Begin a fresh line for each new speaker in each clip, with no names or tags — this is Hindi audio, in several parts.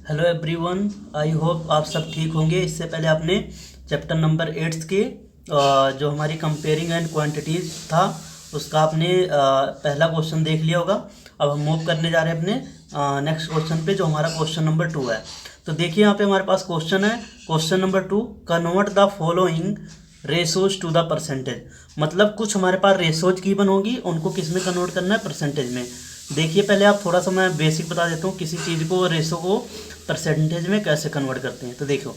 हेलो एवरीवन, आई होप आप सब ठीक होंगे। इससे पहले आपने चैप्टर नंबर 8 के जो हमारी कंपेयरिंग एंड क्वांटिटीज था उसका आपने पहला क्वेश्चन देख लिया होगा। अब हम मूव करने जा रहे हैं अपने नेक्स्ट क्वेश्चन पे, जो हमारा क्वेश्चन नंबर 2 है। तो देखिए यहाँ पे हमारे पास क्वेश्चन है, question number 2, convert the following ratios to the percentage. मतलब कुछ हमारे पास रेशोज की होगी, उनको किस में कन्वर्ट करना है, परसेंटेज में। देखिए पहले आप थोड़ा सा मैं बेसिक बता देता हूँ, किसी चीज़ को रेशो को परसेंटेज में कैसे कन्वर्ट करते हैं। तो देखो,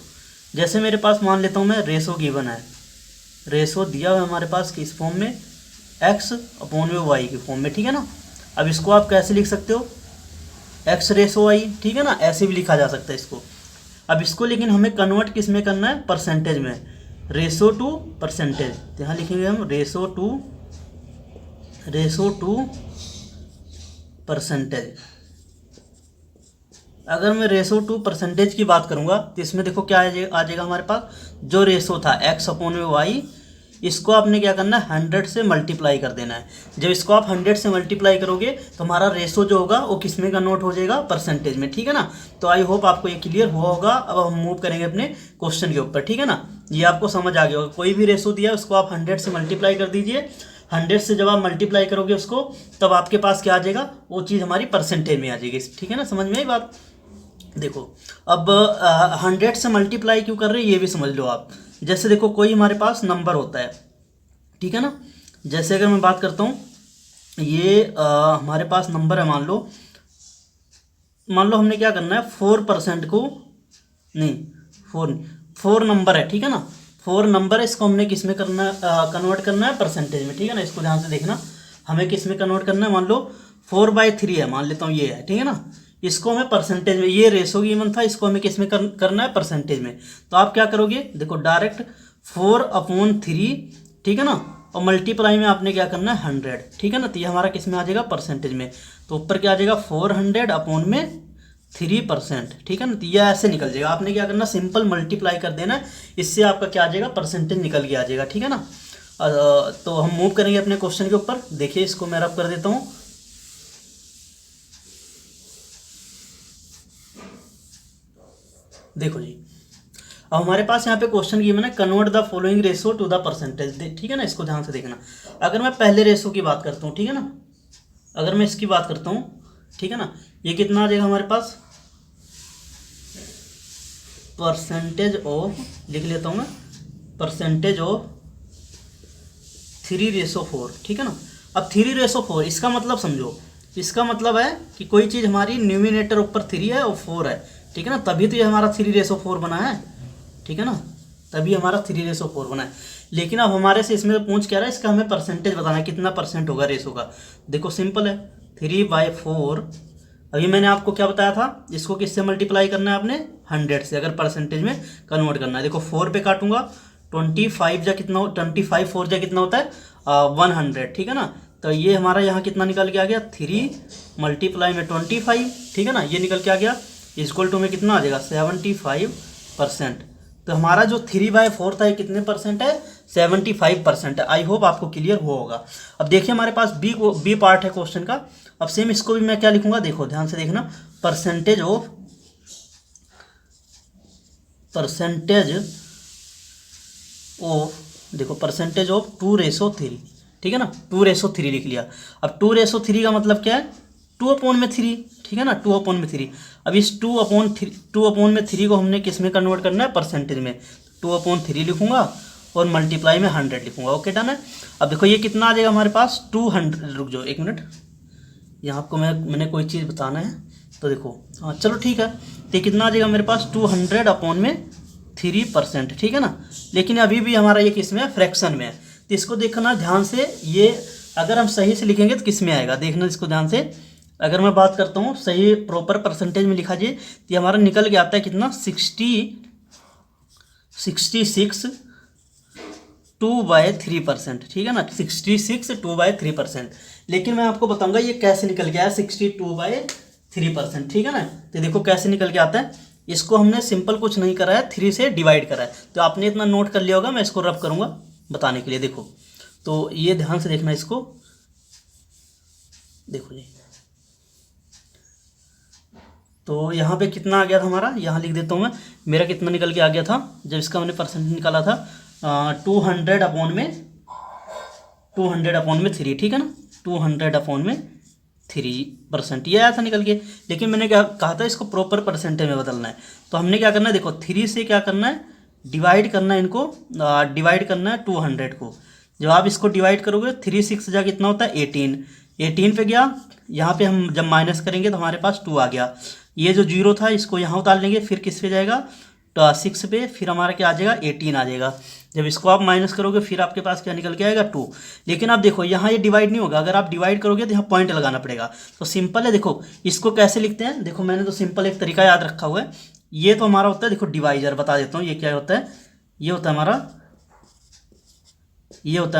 जैसे मेरे पास मान लेता हूँ मैं रेशो गिवन है, रेशो दिया हुआ है हमारे पास किस फॉर्म में, एक्स अपॉन में वाई की फॉर्म में, ठीक है ना। अब इसको आप कैसे लिख सकते हो, एक्स रेशो वाई, ठीक है ना, ऐसे भी लिखा जा सकता है इसको। अब इसको लेकिन हमें कन्वर्ट किस में करना है, परसेंटेज में, रेशो टू परसेंटेज। तो यहाँ लिखेंगे हम रेशो टू परसेंटेज। अगर मैं रेशो टू परसेंटेज की बात करूंगा तो इसमें देखो क्या आ जाएगा हमारे पास, जो रेशो था एक्स अपॉन में वाई, इसको आपने क्या करना है, 100 से मल्टीप्लाई कर देना है। जब इसको आप 100 से मल्टीप्लाई करोगे तो हमारा रेशो जो होगा वो किस में कन्वर्ट हो जाएगा, परसेंटेज में, ठीक है ना। तो आई होप आपको ये क्लियर हुआ होगा। अब हम मूव करेंगे अपने क्वेश्चन के ऊपर, ठीक है ना। ये आपको समझ आ गया होगा, कोई भी रेशो दिया है उसको आप 100 से मल्टीप्लाई कर दीजिए। 100 से जब आप मल्टीप्लाई करोगे उसको, तब आपके पास क्या आ जाएगा, वो चीज़ हमारी परसेंटेज में आ जाएगी, ठीक है ना। समझ में आई बात। देखो अब 100 से मल्टीप्लाई क्यों कर रहे हैं ये भी समझ लो आप। जैसे देखो कोई हमारे पास नंबर होता है, ठीक है ना। जैसे अगर मैं बात करता हूँ, ये हमारे पास नंबर है, मान लो हमने क्या करना है, 4% को, नहीं 4 नंबर है, ठीक है ना। 4 नंबर है, इसको हमने किस में करना, कन्वर्ट करना है, परसेंटेज में, ठीक है ना। इसको ध्यान से देखना, हमें किस में कन्वर्ट करना है। मान लो 4/3 है, मान लेता हूँ ये है, ठीक है ना। इसको हमें परसेंटेज में, ये रेशो गिवन था, इसको हमें किस में करना है, परसेंटेज में। तो आप क्या करोगे, देखो डायरेक्ट 4/3, ठीक है ना, और मल्टीप्लाई में आपने क्या करना है, 100, ठीक है ना। तो ये हमारा किस में आ जाएगा, परसेंटेज में। तो ऊपर क्या आ जाएगा, 400/3%, ठीक है ना। तो ये ऐसे निकल जाएगा। आपने क्या करना, सिंपल मल्टीप्लाई कर देना है, इससे आपका क्या आ जाएगा, परसेंटेज निकल के आ जाएगा, ठीक है ना। तो हम मूव करेंगे अपने क्वेश्चन के ऊपर। देखिए इसको मैं रब कर देता हूँ। देखो जी, अब हमारे पास यहाँ पे क्वेश्चन गिवन है, convert the following ratio two the percentage, ठीक है ना। इसको ध्यान से देखना। अगर मैं पहले रेशो की बात करता हूँ, ठीक है ना, अगर मैं इसकी बात करता हूँ, ठीक है ना, ये कितना आ जाएगा हमारे पास, परसेंटेज ऑफ, लिख लेता हूँ मैं, परसेंटेज ऑफ 3/4, ठीक है ना। अब 3/4, इसका मतलब समझो, इसका मतलब है कि कोई चीज़ हमारी न्यूमिनेटर ऊपर 3 है और 4 है, ठीक है ना, तभी तो ये हमारा 3/4 बना है, ठीक है ना, तभी हमारा 3/4 बना है। लेकिन अब हमारे से इसमें पूछ क्या रहा है, इसका हमें परसेंटेज बताना है, कितना परसेंट होगा रेशो का। देखो सिंपल है, 3/4। अभी मैंने आपको क्या बताया था, इसको किससे मल्टीप्लाई करना है आपने, 100 से, अगर परसेंटेज में कन्वर्ट करना है। देखो 4 पे काटूंगा, 25 जा कितना, 25 4 जा कितना होता है, 100, ठीक है ना। तो ये हमारा यहाँ कितना निकल के आ गया, 3 मल्टीप्लाई में 25, ठीक है ना, ये निकल के आ गया, इक्वल टू में कितना आ जाएगा, 75%। तो हमारा जो 3/4 था ये कितने परसेंट है, 75% है। आई होप आपको क्लियर हुआ होगा। अब देखिए हमारे पास बी पार्ट है क्वेश्चन का। अब सेम इसको भी मैं क्या लिखूंगा, देखो ध्यान से देखना, परसेंटेज ऑफ देखो परसेंटेज ऑफ 2/3, ठीक है ना, 2/3 लिख लिया। अब 2/3 का मतलब क्या है, 2/3, ठीक है ना, 2/3। अब इस 2/3 को हमने किस में कन्वर्ट करना है, परसेंटेज में। 2/3 लिखूंगा और मल्टीप्लाई में 100 लिखूंगा। ओके डन है। अब देखो ये कितना आ जाएगा हमारे पास, 200, रुक जाओ 1 मिनट, यहाँ आपको मैंने कोई चीज़ बताना है, तो देखो हाँ चलो ठीक है। तो ये कितना आ जाएगा मेरे पास, 200/3%, ठीक है ना। लेकिन अभी भी हमारा ये किस में है, फ्रैक्शन में है। तो इसको देखना ध्यान से, ये अगर हम सही से लिखेंगे तो किस में आएगा, देखना इसको ध्यान से। अगर मैं बात करता हूँ सही प्रॉपर परसेंटेज में लिखा जाए तो हमारा निकल के आता है कितना, 66 2/3%, ठीक है ना, 66 2/3%। लेकिन मैं आपको बताऊंगा ये कैसे निकल के आया 62/3%, ठीक है ना। तो देखो कैसे निकल के आता है, इसको हमने सिंपल कुछ नहीं करा है, 3 से डिवाइड करा है। तो आपने इतना नोट कर लिया होगा, मैं इसको रब करूंगा बताने के लिए। देखो तो ये ध्यान से देखना इसको, देखो जी, तो यहाँ पे कितना आ गया था हमारा, यहाँ लिख देता हूँ मैं, मेरा कितना निकल के आ गया था जब इसका मैंने परसेंट निकाला था 200 अपॉन में 3, ठीक है ना, 200 अपॉन में 3%, ये आया था निकल के। लेकिन मैंने क्या कहा था, इसको प्रॉपर परसेंटेज में बदलना है। तो हमने क्या करना है, देखो 3 से क्या करना है, डिवाइड करना है इनको, डिवाइड करना है 200 को। जब आप इसको डिवाइड करोगे 3 6 जा कितना होता है 18 पे गया। यहाँ पे हम जब माइनस करेंगे तो हमारे पास 2 आ गया। ये जो 0 था इसको यहाँ उतार लेंगे, फिर किस पे जाएगा, तो 6 पे, फिर हमारा क्या आ जाएगा 18 आ जाएगा। जब इसको आप माइनस करोगे फिर आपके पास क्या निकल के आएगा 2। लेकिन आप देखो यहाँ ये डिवाइड नहीं होगा, अगर आप डिवाइड करोगे तो यहाँ पॉइंट लगाना पड़ेगा। तो सिंपल है, देखो इसको कैसे लिखते हैं, देखो मैंने तो सिंपल एक तरीका याद रखा हुआ है। ये तो हमारा होता है, देखो डिवाइजर, बता देता हूँ ये क्या होता है। ये होता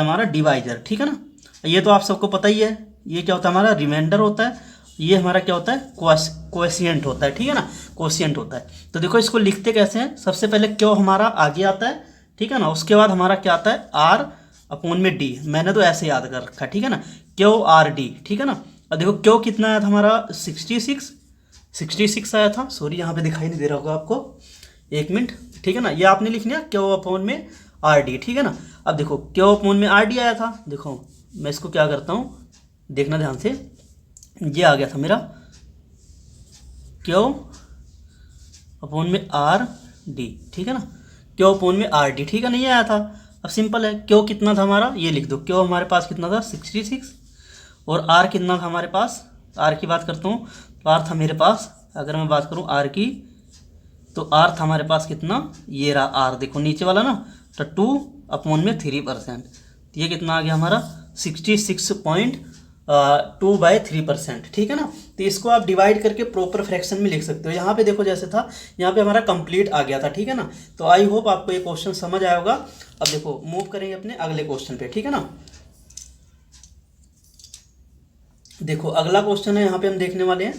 है हमारा डिवाइजर, ठीक है ना। ये तो आप सबको पता ही है। ये क्या होता है हमारा, रिमाइंडर होता है। ये हमारा क्या होता है, कोएशिएंट होता है, ठीक है ना, कोएशिएंट होता है। तो देखो इसको लिखते कैसे हैं, सबसे पहले क्यों हमारा आगे आता है, ठीक है ना, उसके बाद हमारा क्या आता है आर अपॉन में डी। मैंने तो ऐसे याद कर रखा, ठीक है ना, क्यों आर डी, ठीक है ना। अब देखो क्यों कितना आया था हमारा 66 आया था, सॉरी यहाँ पे दिखाई नहीं दे रहा होगा आपको, 1 मिनट, ठीक है ना। ये आपने लिख लिया क्यों अपॉन में आर डी, ठीक है ना। अब देखो क्यों अपॉन में आर डी आया था, देखो मैं इसको क्या करता हूँ, देखना ध्यान से, ये आ गया था मेरा क्यों अपॉन में आर डी, ठीक है ना, क्यों अपॉन में आर डी, ठीक है, नहीं आया था। अब सिंपल है, क्यों कितना था हमारा, ये लिख दो, क्यों हमारे पास कितना था 66, और आर कितना था हमारे पास, आर की बात करता हूँ तो आर था मेरे पास, अगर मैं बात करूँ आर की, तो आर था हमारे पास कितना, ये रहा आर, देखो नीचे वाला ना, तो 2 अपॉन में 3%, तो ये कितना आ गया हमारा 66.2/3%, ठीक है ना। तो इसको आप डिवाइड करके प्रॉपर फ्रैक्शन में लिख सकते हो। यहाँ पे देखो जैसे था, यहाँ पे हमारा कंप्लीट आ गया था, ठीक है ना। तो आई होप आपको ये क्वेश्चन समझ आया होगा। अब देखो मूव करेंगे अपने अगले क्वेश्चन पे, ठीक है ना। देखो अगला क्वेश्चन है, यहाँ पे हम देखने वाले हैं